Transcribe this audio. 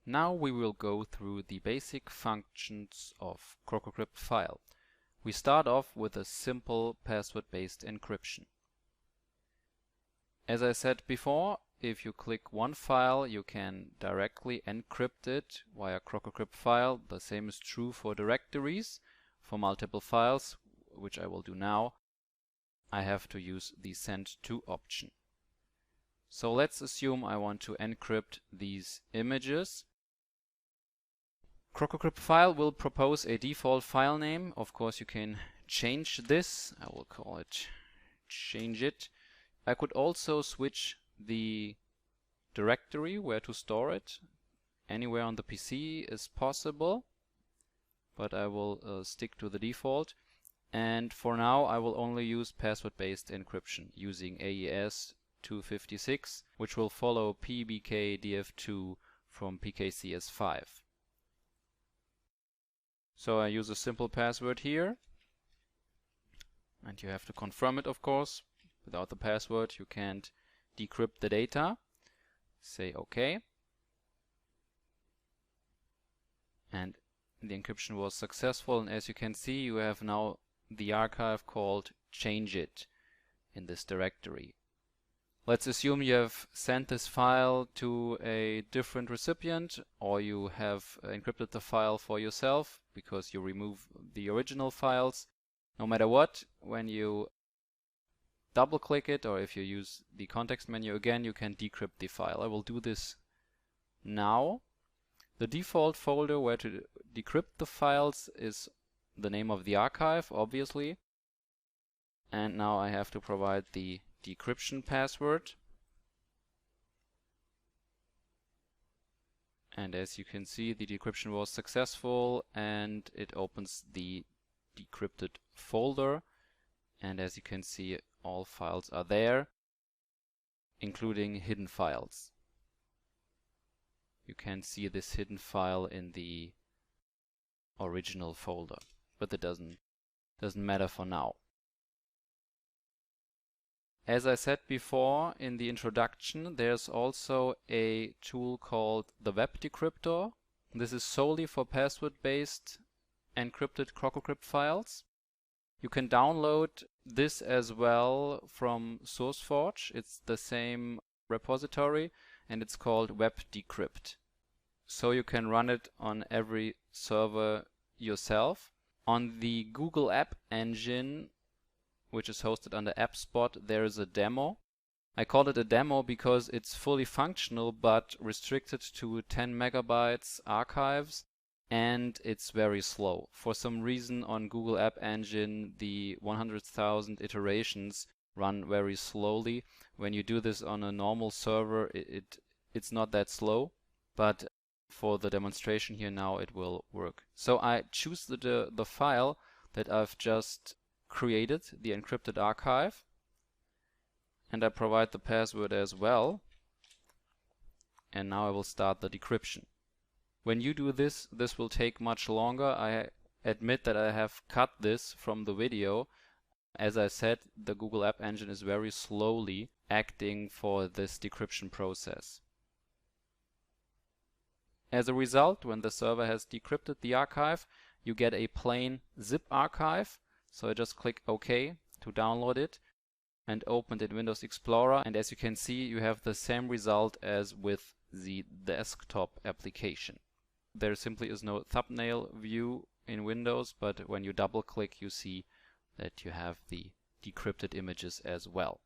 Now we will go through the basic functions of CrocoryptFile. We start off with a simple password-based encryption. As I said before, if you click one file, you can directly encrypt it via CrocoryptFile. The same is true for directories. For multiple files, which I will do now, I have to use the send to option. So let's assume I want to encrypt these images. CrocoryptFile will propose a default file name. Of course, you can change this. I will call it change it. I could also switch the directory where to store it. Anywhere on the PC is possible, but I will stick to the default. And for now, I will only use password-based encryption using AES 256, which will follow PBKDF2 from PKCS5. So I use a simple password here, and you have to confirm it, of course. Without the password, you can't decrypt the data. Say OK. And the encryption was successful, and as you can see, you have now the archive called change it in this directory. Let's assume you have sent this file to a different recipient, or you have encrypted the file for yourself because you remove the original files. No matter what, when you double click it, or if you use the context menu again, you can decrypt the file. I will do this now. The default folder where to decrypt the files is the name of the archive, obviously. And now I have to provide the decryption password. And as you can see, the decryption was successful and it opens the decrypted folder. And as you can see, all files are there, including hidden files. You can see this hidden file in the original folder, but that doesn't matter for now. As I said before in the introduction, there's also a tool called the WebDecryptor. This is solely for password-based encrypted CrocoryptFiles files. You can download this as well from SourceForge. It's the same repository and it's called WebDecrypt. So you can run it on every server yourself. On the Google App Engine, which is hosted under AppSpot, there is a demo. I call it a demo because it's fully functional but restricted to 10 megabytes archives, and it's very slow. For some reason on Google App Engine, the 100,000 iterations run very slowly. When you do this on a normal server, it's not that slow, but for the demonstration here now it will work. So I choose the file that I've just created, the encrypted archive, and I provide the password as well. And now I will start the decryption. When you do this, this will take much longer. I admit that I have cut this from the video. As I said, the Google App Engine is very slowly acting for this decryption process. As a result, when the server has decrypted the archive, you get a plain zip archive. So I just click OK to download it and open it in Windows Explorer. And as you can see, you have the same result as with the desktop application. There simply is no thumbnail view in Windows, but when you double click, you see that you have the decrypted images as well.